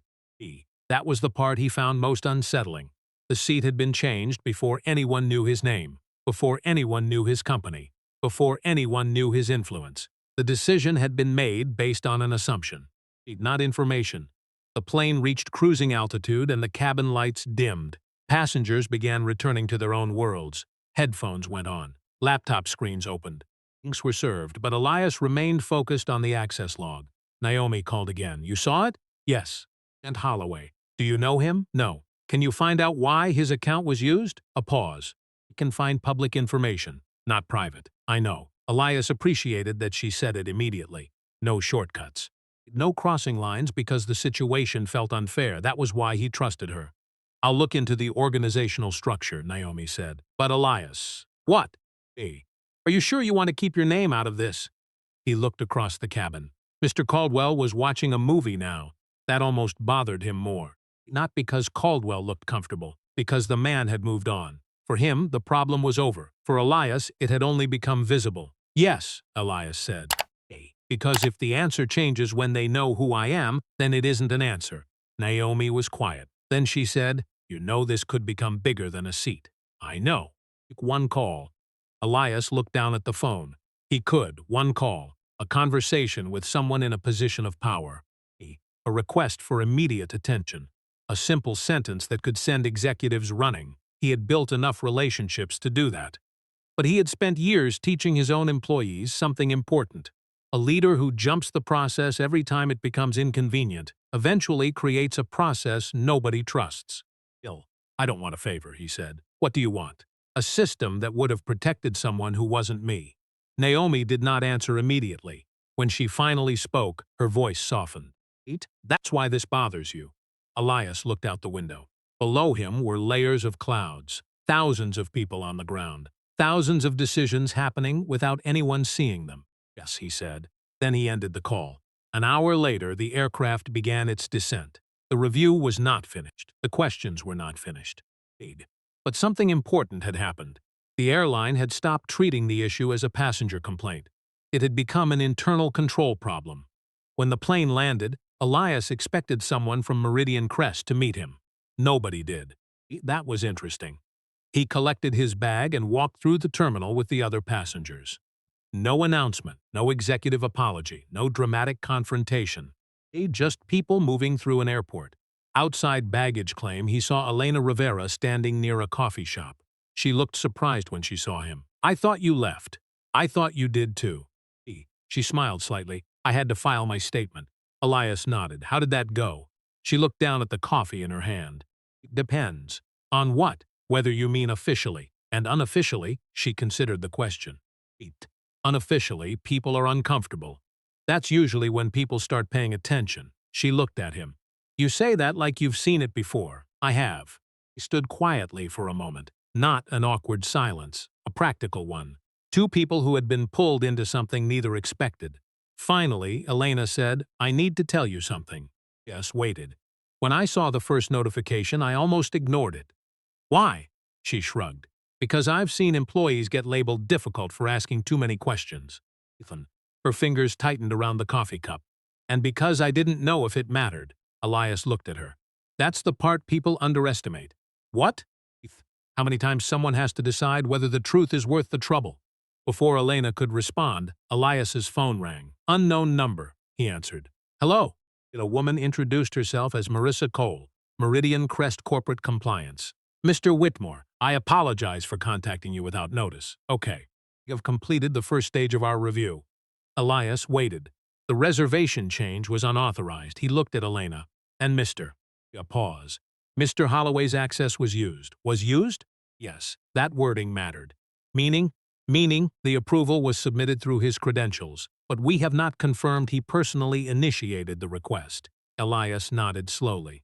That was the part he found most unsettling. The seat had been changed before anyone knew his name, before anyone knew his company, before anyone knew his influence. The decision had been made based on an assumption, not information. The plane reached cruising altitude and the cabin lights dimmed. Passengers began returning to their own worlds. Headphones went on. Laptop screens opened. Drinks were served, but Elias remained focused on the access log. Naomi called again. You saw it? Yes. And Holloway. Do you know him? No. Can you find out why his account was used? A pause. You can find public information, not private. I know. Elias appreciated that she said it immediately. No shortcuts. No crossing lines because the situation felt unfair. That was why he trusted her. I'll look into the organizational structure, Naomi said. But Elias. What? Are you sure you want to keep your name out of this? He looked across the cabin. Mr. Caldwell was watching a movie now. That almost bothered him more. Not because Caldwell looked comfortable, because the man had moved on. For him, the problem was over. For Elias, it had only become visible. Yes, Elias said. Because if the answer changes when they know who I am, then it isn't an answer. Naomi was quiet. Then she said, you know this could become bigger than a seat. I know. One call. Elias looked down at the phone. He could. One call. A conversation with someone in a position of power. a request for immediate attention, a simple sentence that could send executives running. He had built enough relationships to do that. But he had spent years teaching his own employees something important. A leader who jumps the process every time it becomes inconvenient eventually creates a process nobody trusts. "Bill, I don't want a favor," he said. "What do you want?" "A system that would have protected someone who wasn't me." Naomi did not answer immediately. When she finally spoke, her voice softened. "That's why this bothers you." Elias looked out the window. Below him were layers of clouds, thousands of people on the ground, thousands of decisions happening without anyone seeing them. "Yes," he said. Then he ended the call. An hour later, the aircraft began its descent. The review was not finished. The questions were not finished. But something important had happened. The airline had stopped treating the issue as a passenger complaint. It had become an internal control problem. When the plane landed, Elias expected someone from Meridian Crest to meet him. Nobody did. That was interesting. He collected his bag and walked through the terminal with the other passengers. No announcement, no executive apology, no dramatic confrontation. Just people moving through an airport. Outside baggage claim, he saw Elena Rivera standing near a coffee shop. She looked surprised when she saw him. "I thought you left." "I thought you did too." She smiled slightly. "I had to file my statement." Elias nodded. "How did that go?" She looked down at the coffee in her hand. "Depends. On what? Whether you mean officially. And unofficially," she considered the question. "Unofficially, people are uncomfortable. That's usually when people start paying attention." She looked at him. "You say that like you've seen it before." "I have." He stood quietly for a moment. Not an awkward silence, a practical one. Two people who had been pulled into something neither expected. Finally, Elena said, "I need to tell you something." Yes, waited. "When I saw the first notification, I almost ignored it." "Why?" She shrugged. "Because I've seen employees get labeled difficult for asking too many questions." Her fingers tightened around the coffee cup. "And because I didn't know if it mattered." Elias looked at her. "That's the part people underestimate." "What?" "How many times someone has to decide whether the truth is worth the trouble." Before Elena could respond, Elias's phone rang. "Unknown number," he answered. "Hello." A woman introduced herself as Marissa Cole, Meridian Crest Corporate Compliance. "Mr. Whitmore, I apologize for contacting you without notice." "Okay. You have completed the first stage of our review." Elias waited. The reservation change was unauthorized. He looked at Elena. "And Mr." A pause. "Mr. Holloway's access was used." "Was used?" "Yes. That wording mattered." "Meaning?" "Meaning the approval was submitted through his credentials, but we have not confirmed he personally initiated the request." Elias nodded slowly.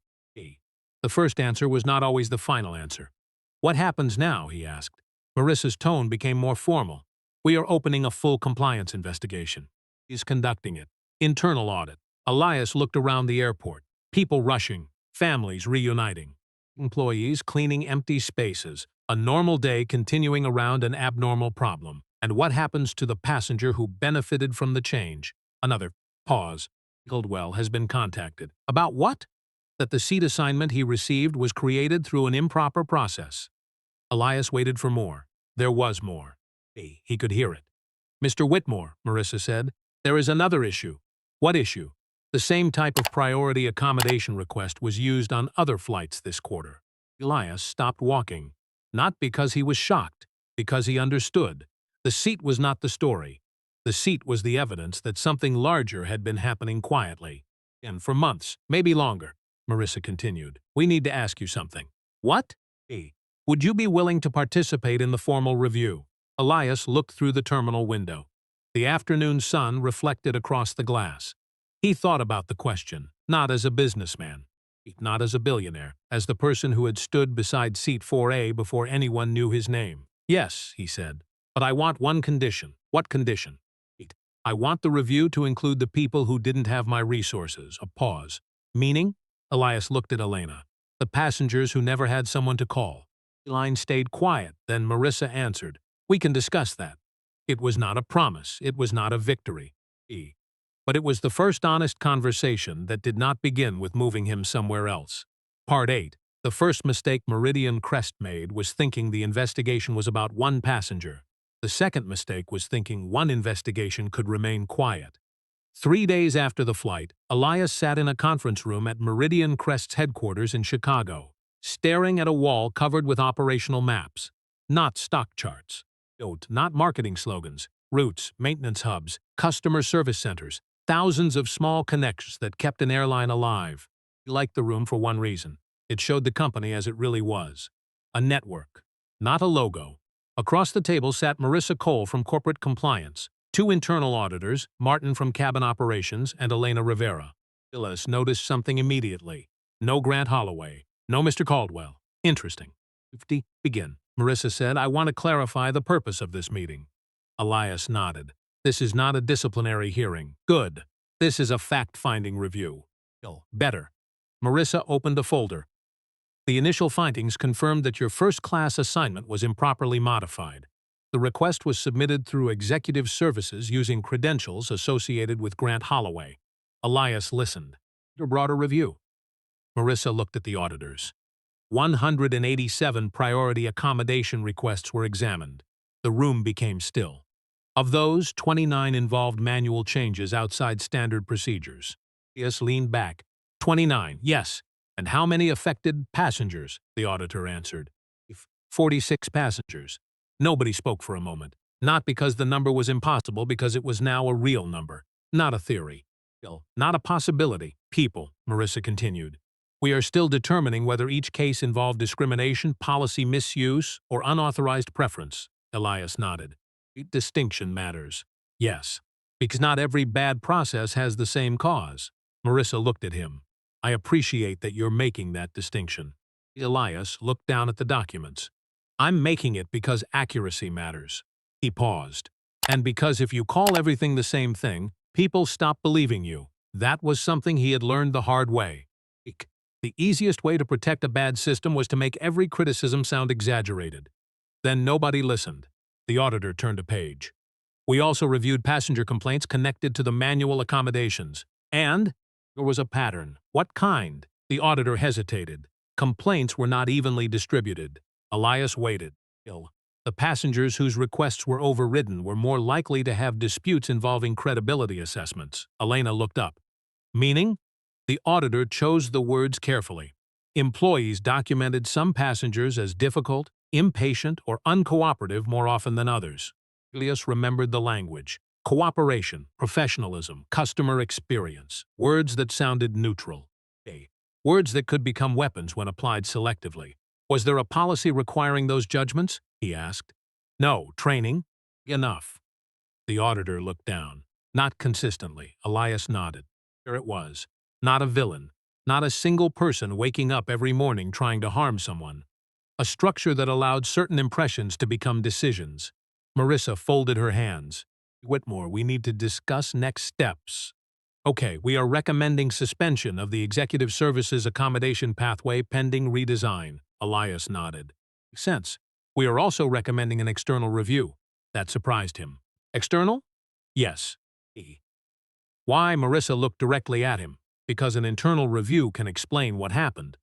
The first answer was not always the final answer. "What happens now?" he asked. Marissa's tone became more formal. "We are opening a full compliance investigation." "He's conducting it." "Internal audit." Elias looked around the airport. People rushing, families reuniting, employees cleaning empty spaces, a normal day continuing around an abnormal problem. And what happens to the passenger who benefited from the change? Another pause. "Goldwell has been contacted." "About what?" "That the seat assignment he received was created through an improper process." Elias waited for more. There was more. He could hear it. "Mr. Whitmore," Marissa said, "there is another issue." "What issue?" "The same type of priority accommodation request was used on other flights this quarter." Elias stopped walking. Not because he was shocked, because he understood. The seat was not the story. The seat was the evidence that something larger had been happening quietly. "And for months, maybe longer," Marissa continued. "We need to ask you something." "What?" "Would you be willing to participate in the formal review?" Elias looked through the terminal window. The afternoon sun reflected across the glass. He thought about the question, not as a businessman, not as a billionaire, as the person who had stood beside seat 4A before anyone knew his name. "Yes," he said, "but I want one condition." "What condition?" "I want the review to include the people who didn't have my resources." A pause. "Meaning?" Elias looked at Elena. "The passengers who never had someone to call." Airline stayed quiet, then Marissa answered, "We can discuss that." It was not a promise, it was not a victory. But it was the first honest conversation that did not begin with moving him somewhere else. Part 8. The first mistake Meridian Crest made was thinking the investigation was about one passenger. The second mistake was thinking one investigation could remain quiet. 3 days after the flight, Elias sat in a conference room at Meridian Crest's headquarters in Chicago, staring at a wall covered with operational maps, not stock charts. Note, not marketing slogans, routes, maintenance hubs, customer service centers, thousands of small connections that kept an airline alive. He liked the room for one reason. It showed the company as it really was. A network, not a logo. Across the table sat Marissa Cole from Corporate Compliance, two internal auditors, Martin from Cabin Operations and Elena Rivera. Elias noticed something immediately. No Grant Holloway, no Mr. Caldwell. Interesting. Begin. Marissa said, I want to clarify the purpose of this meeting. Elias nodded. This is not a disciplinary hearing. Good. This is a fact-finding review. Better. Marissa opened a folder. The initial findings confirmed that your first-class assignment was improperly modified. The request was submitted through Executive Services using credentials associated with Grant Holloway. Elias listened. A broader review. Marissa looked at the auditors. 187 priority accommodation requests were examined. The room became still. Of those, 29 involved manual changes outside standard procedures. Elias leaned back. 29, yes. And how many affected passengers? The auditor answered. 46 passengers. Nobody spoke for a moment. Not because the number was impossible, because it was now a real number. Not a theory. Not a possibility. People, Marissa continued. We are still determining whether each case involved discrimination, policy misuse, or unauthorized preference. Elias nodded. Distinction matters. Yes. Because not every bad process has the same cause. Marissa looked at him. I appreciate that you're making that distinction. Elias looked down at the documents. I'm making it because accuracy matters. He paused. And because if you call everything the same thing, people stop believing you. That was something he had learned the hard way. The easiest way to protect a bad system was to make every criticism sound exaggerated. Then nobody listened. The auditor turned a page. We also reviewed passenger complaints connected to the manual accommodations. And there was a pattern. What kind? The auditor hesitated. Complaints were not evenly distributed. Elias waited. The passengers whose requests were overridden were more likely to have disputes involving credibility assessments. Elena looked up. Meaning? The auditor chose the words carefully. Employees documented some passengers as difficult, impatient, or uncooperative more often than others. Elias remembered the language. Cooperation, professionalism, customer experience. Words that sounded neutral. Words that could become weapons when applied selectively. Was there a policy requiring those judgments? He asked. No. Training? Enough. The auditor looked down. Not consistently. Elias nodded. There it was. Not a villain. Not a single person waking up every morning trying to harm someone. A structure that allowed certain impressions to become decisions. Marissa folded her hands. Whitmore, we need to discuss next steps. Okay, we are recommending suspension of the Executive Services accommodation pathway pending redesign. Elias nodded. Makes sense. We are also recommending an external review. That surprised him. External? Yes. Why? Marissa looked directly at him. Because an internal review can explain what happened.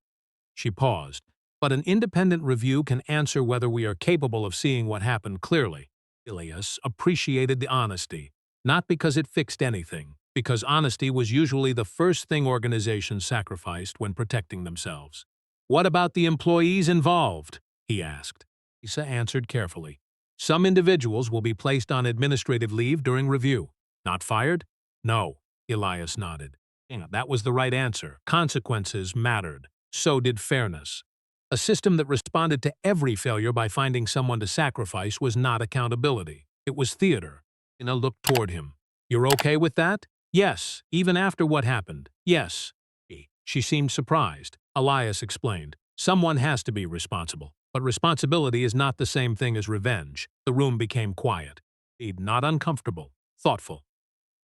She paused. But an independent review can answer whether we are capable of seeing what happened clearly. Elias appreciated the honesty. Not because it fixed anything, because honesty was usually the first thing organizations sacrificed when protecting themselves. What about the employees involved? He asked. Lisa answered carefully. Some individuals will be placed on administrative leave during review. Not fired? No. Elias nodded. That was the right answer. Consequences mattered. So did fairness. A system that responded to every failure by finding someone to sacrifice was not accountability. It was theater. Ina looked toward him. You're okay with that? Yes. Even after what happened? Yes. She seemed surprised. Elias explained. Someone has to be responsible. But responsibility is not the same thing as revenge. The room became quiet. Not uncomfortable. Thoughtful.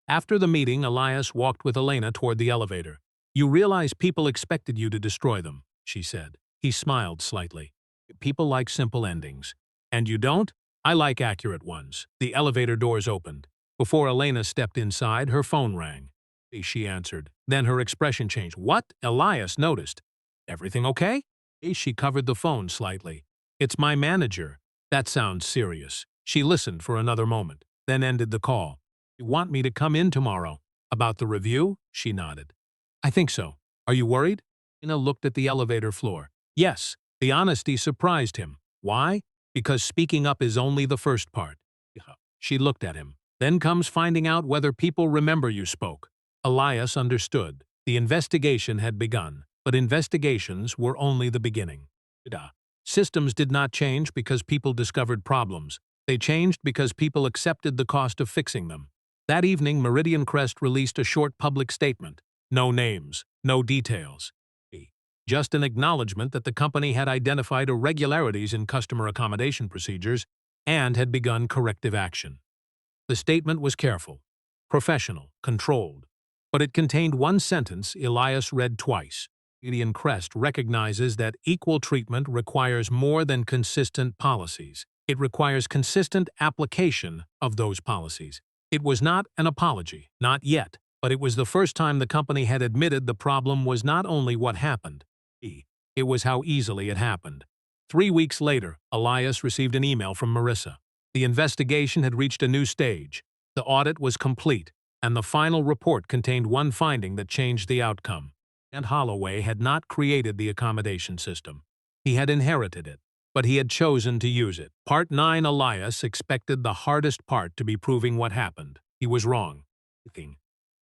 After the meeting, Elias walked with Elena toward the elevator. You realize people expected you to destroy them, she said. He smiled slightly. People like simple endings. And you don't? I like accurate ones. The elevator doors opened. Before Elena stepped inside, her phone rang. She answered. Then her expression changed. What? Elias noticed. Everything okay? She covered the phone slightly. It's my manager. That sounds serious. She listened for another moment, then ended the call. You want me to come in tomorrow? About the review? She nodded. I think so. Are you worried? Elena looked at the elevator floor. Yes. The honesty surprised him. Why? Because speaking up is only the first part. She looked at him. Then comes finding out whether people remember you spoke. Elias understood. The investigation had begun, but investigations were only the beginning. Systems did not change because people discovered problems. They changed because people accepted the cost of fixing them. That evening, Meridian Crest released a short public statement. No names, no details. Just an acknowledgement that the company had identified irregularities in customer accommodation procedures and had begun corrective action. The statement was careful, professional, controlled, but it contained one sentence Elias read twice. Meridian Crest recognizes that equal treatment requires more than consistent policies. It requires consistent application of those policies. It was not an apology, not yet, but it was the first time the company had admitted the problem was not only what happened, it was how easily it happened. 3 weeks later, Elias received an email from Marissa. The investigation had reached a new stage. The audit was complete, and the final report contained one finding that changed the outcome. And Holloway had not created the accommodation system. He had inherited it, but he had chosen to use it. Part 9 Elias expected the hardest part to be proving what happened. He was wrong.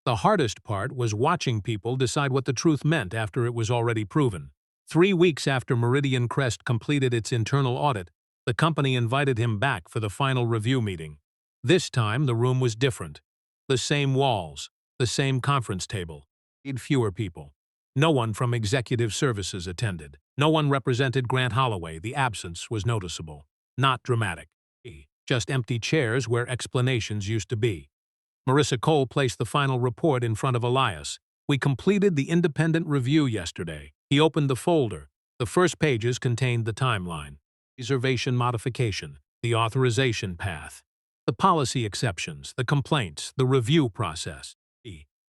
The hardest part was watching people decide what the truth meant after it was already proven. 3 weeks after Meridian Crest completed its internal audit, the company invited him back for the final review meeting. This time, the room was different. The same walls, the same conference table, fewer people. No one from executive services attended. No one represented Grant Holloway. The absence was noticeable. Not dramatic. Just empty chairs where explanations used to be. Marissa Cole placed the final report in front of Elias. We completed the independent review yesterday. He opened the folder. The first pages contained the timeline, reservation modification, the authorization path, the policy exceptions, the complaints, the review process.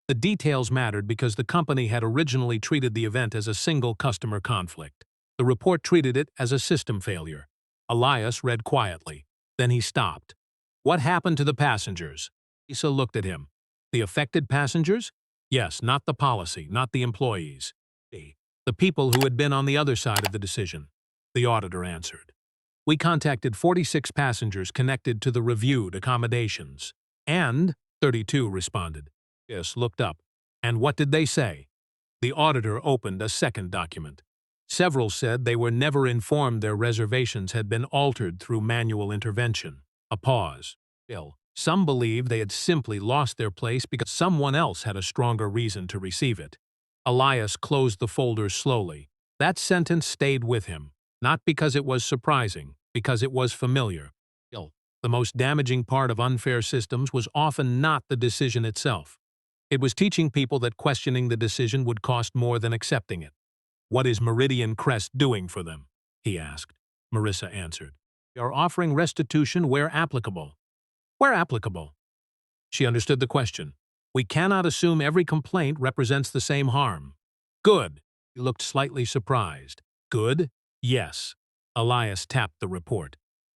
The details mattered because the company had originally treated the event as a single customer conflict. The report treated it as a system failure. Elias read quietly. Then he stopped. What happened to the passengers? Lisa looked at him. The affected passengers? Yes, not the policy, not the employees. The people who had been on the other side of the decision. The auditor answered. We contacted 46 passengers connected to the reviewed accommodations. And 32 responded. Yes, looked up. And what did they say? The auditor opened a second document. Several said they were never informed their reservations had been altered through manual intervention. A pause. Some believed they had simply lost their place because someone else had a stronger reason to receive it. Elias closed the folder slowly. That sentence stayed with him, not because it was surprising, because it was familiar. The most damaging part of unfair systems was often not the decision itself. It was teaching people that questioning the decision would cost more than accepting it. What is Meridian Crest doing for them? He asked. Marissa answered. We are offering restitution where applicable. Where applicable? She understood the question. We cannot assume every complaint represents the same harm. Good. He looked slightly surprised. Good? Yes. Elias tapped the report.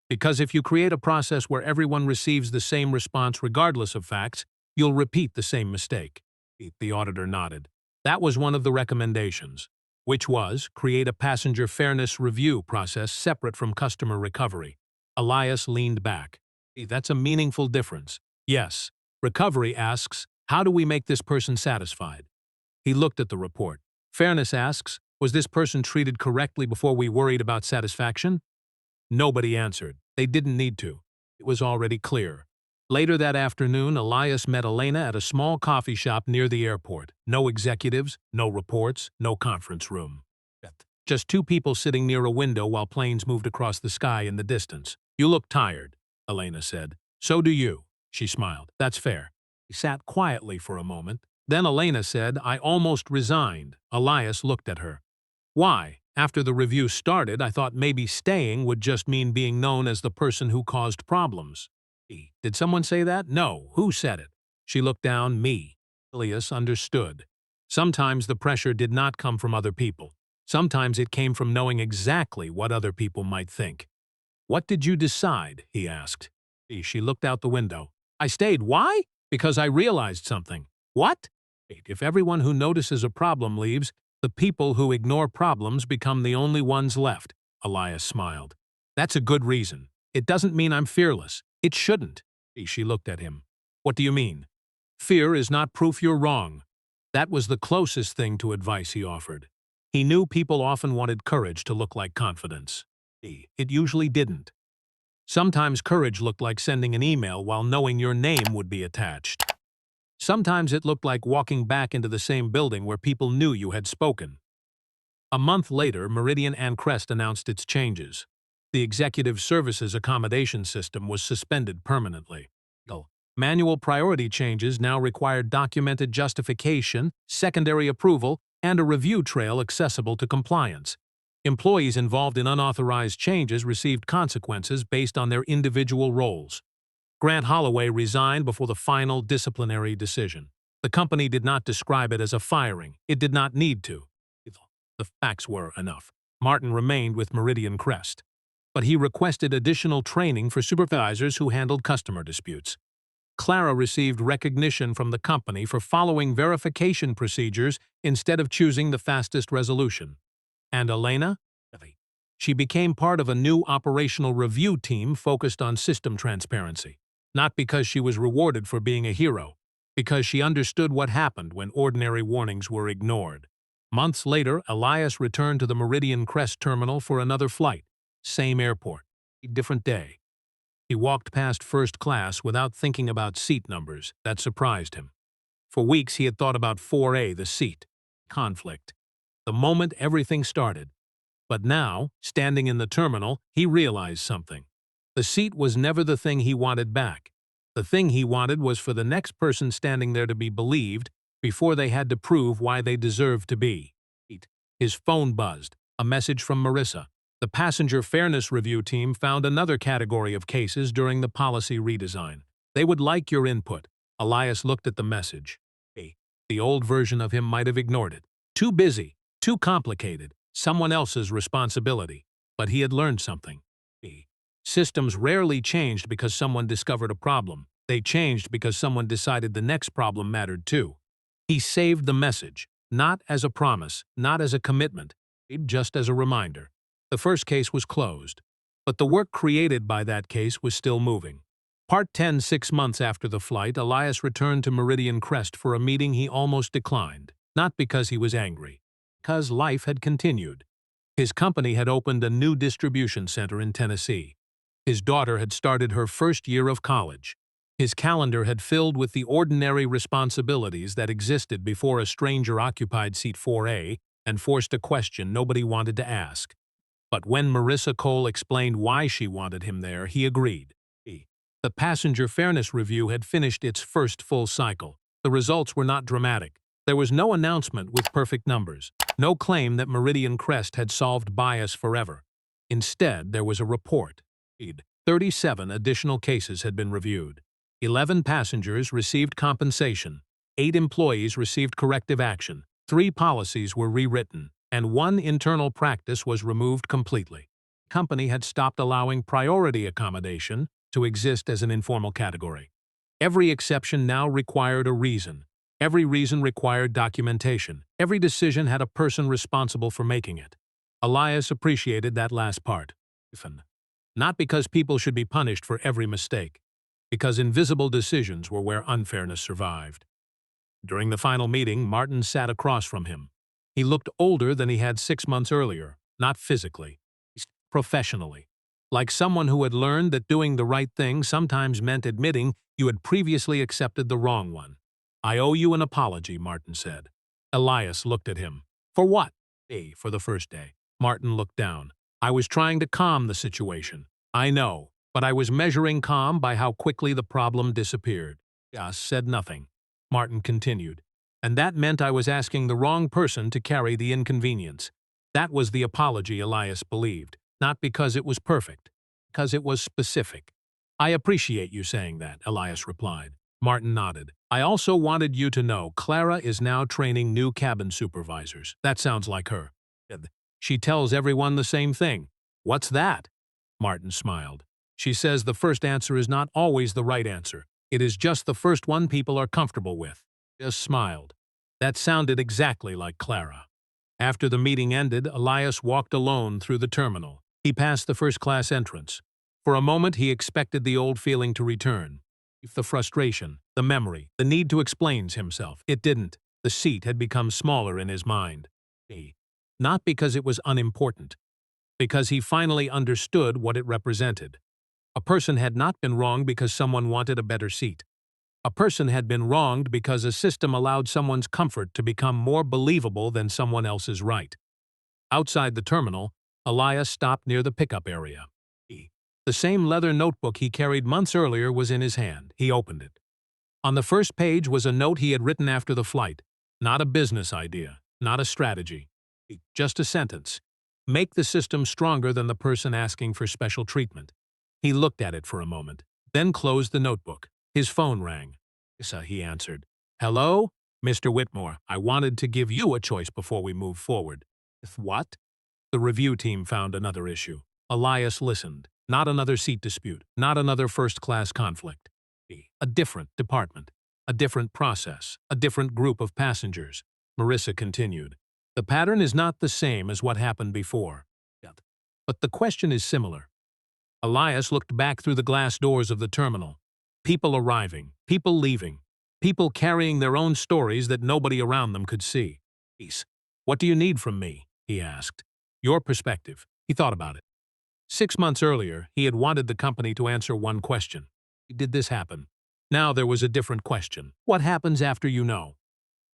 Because if you create a process where everyone receives the same response regardless of facts, you'll repeat the same mistake. The auditor nodded. That was one of the recommendations, which was create a passenger fairness review process separate from customer recovery. Elias leaned back. That's a meaningful difference. Yes. Recovery asks, how do we make this person satisfied? He looked at the report. Fairness asks, was this person treated correctly before we worried about satisfaction? Nobody answered. They didn't need to. It was already clear. Later that afternoon, Elias met Elena at a small coffee shop near the airport. No executives, no reports, no conference room. Just two people sitting near a window while planes moved across the sky in the distance. You look tired, Elena said. So do you. She smiled. That's fair. He sat quietly for a moment. Then Elena said, I almost resigned. Elias looked at her. Why? After the review started, I thought maybe staying would just mean being known as the person who caused problems. Did someone say that? No. Who said it? She looked down. Me. Elias understood. Sometimes the pressure did not come from other people. Sometimes it came from knowing exactly what other people might think. What did you decide? He asked. She looked out the window. I stayed. Why? Because I realized something. What? If everyone who notices a problem leaves, the people who ignore problems become the only ones left, Elias smiled. That's a good reason. It doesn't mean I'm fearless. It shouldn't. She looked at him. What do you mean? Fear is not proof you're wrong. That was the closest thing to advice he offered. He knew people often wanted courage to look like confidence. It usually didn't. Sometimes courage looked like sending an email while knowing your name would be attached. Sometimes it looked like walking back into the same building where people knew you had spoken. A month later, Meridian and Crest announced its changes. The Executive Services Accommodation System was suspended permanently. Manual priority changes now required documented justification, secondary approval, and a review trail accessible to compliance. Employees involved in unauthorized changes received consequences based on their individual roles. Grant Holloway resigned before the final disciplinary decision. The company did not describe it as a firing. It did not need to. The facts were enough. Martin remained with Meridian Crest, but he requested additional training for supervisors who handled customer disputes. Clara received recognition from the company for following verification procedures instead of choosing the fastest resolution. And Elena? She became part of a new operational review team focused on system transparency. Not because she was rewarded for being a hero, because she understood what happened when ordinary warnings were ignored. Months later, Elias returned to the Meridian Crest terminal for another flight. Same airport. Different day. He walked past first class without thinking about seat numbers. That surprised him. For weeks he had thought about 4A, the seat. Conflict. The moment everything started. But now, standing in the terminal, he realized something. The seat was never the thing he wanted back. The thing he wanted was for the next person standing there to be believed before they had to prove why they deserved to be. His phone buzzed. A message from Marissa. The Passenger Fairness Review team found another category of cases during the policy redesign. They would like your input. Elias looked at the message. The old version of him might have ignored it. Too busy, too complicated, someone else's responsibility. But he had learned something. Systems rarely changed because someone discovered a problem. They changed because someone decided the next problem mattered too. He saved the message, not as a promise, not as a commitment, just as a reminder. The first case was closed, but the work created by that case was still moving. Part 10, 6 months after the flight, Elias returned to Meridian Crest for a meeting he almost declined, not because he was angry, because life had continued. His company had opened a new distribution center in Tennessee. His daughter had started her first year of college. His calendar had filled with the ordinary responsibilities that existed before a stranger occupied seat 4A and forced a question nobody wanted to ask. But when Marissa Cole explained why she wanted him there, he agreed. The Passenger Fairness Review had finished its first full cycle. The results were not dramatic. There was no announcement with perfect numbers, no claim that Meridian Crest had solved bias forever. Instead, there was a report. 37 additional cases had been reviewed. 11 passengers received compensation. 8 employees received corrective action. 3 policies were rewritten, and 1 internal practice was removed completely. The company had stopped allowing priority accommodation to exist as an informal category. Every exception now required a reason. Every reason required documentation. Every decision had a person responsible for making it. Elias appreciated that last part. Not because people should be punished for every mistake, because invisible decisions were where unfairness survived. During the final meeting, Martin sat across from him. He looked older than he had 6 months earlier, not physically, professionally. Like someone who had learned that doing the right thing sometimes meant admitting you had previously accepted the wrong one. I owe you an apology, Martin said. Elias looked at him. For what? For the first day. Martin looked down. I was trying to calm the situation. I know, but I was measuring calm by how quickly the problem disappeared. Gus said nothing. Martin continued. And that meant I was asking the wrong person to carry the inconvenience. That was the apology Elias believed. Not because it was perfect, because it was specific. I appreciate you saying that, Elias replied. Martin nodded. I also wanted you to know Clara is now training new cabin supervisors. That sounds like her. She tells everyone the same thing. What's that? Martin smiled. She says the first answer is not always the right answer. It is just the first one people are comfortable with. Elias smiled. That sounded exactly like Clara. After the meeting ended, Elias walked alone through the terminal. He passed the first-class entrance. For a moment, he expected the old feeling to return. The frustration, the memory, the need to explain himself. It didn't. The seat had become smaller in his mind. Not because it was unimportant, because he finally understood what it represented. A person had not been wrong because someone wanted a better seat. A person had been wronged because a system allowed someone's comfort to become more believable than someone else's right. Outside the terminal, Elias stopped near the pickup area. The same leather notebook he carried months earlier was in his hand. He opened it. On the first page was a note he had written after the flight. Not a business idea, not a strategy. Just a sentence. Make the system stronger than the person asking for special treatment. He looked at it for a moment, then closed the notebook. His phone rang. He answered. Hello? Mr. Whitmore, I wanted to give you a choice before we move forward. What? The review team found another issue. Elias listened. Not another seat dispute, not another first-class conflict. A different department, a different process, a different group of passengers. Marissa continued. The pattern is not the same as what happened before. But the question is similar. Elias looked back through the glass doors of the terminal. People arriving, people leaving, people carrying their own stories that nobody around them could see. What do you need from me? He asked. Your perspective. He thought about it. 6 months earlier, he had wanted the company to answer one question. Did this happen? Now there was a different question. What happens after you know?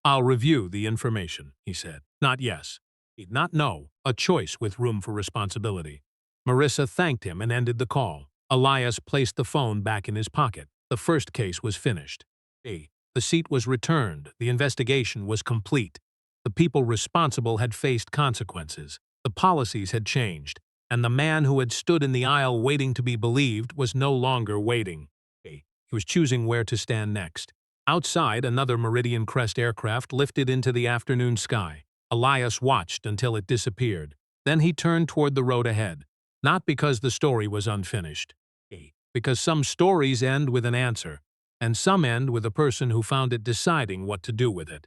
I'll review the information, he said. Not yes. Not no. A choice with room for responsibility. Marissa thanked him and ended the call. Elias placed the phone back in his pocket. The first case was finished. The seat was returned. The investigation was complete. The people responsible had faced consequences. The policies had changed. And the man who had stood in the aisle waiting to be believed was no longer waiting. He was choosing where to stand next. Outside, another Meridian Crest aircraft lifted into the afternoon sky. Elias watched until it disappeared. Then he turned toward the road ahead. Not because the story was unfinished. Because some stories end with an answer, and some end with a person who found it deciding what to do with it.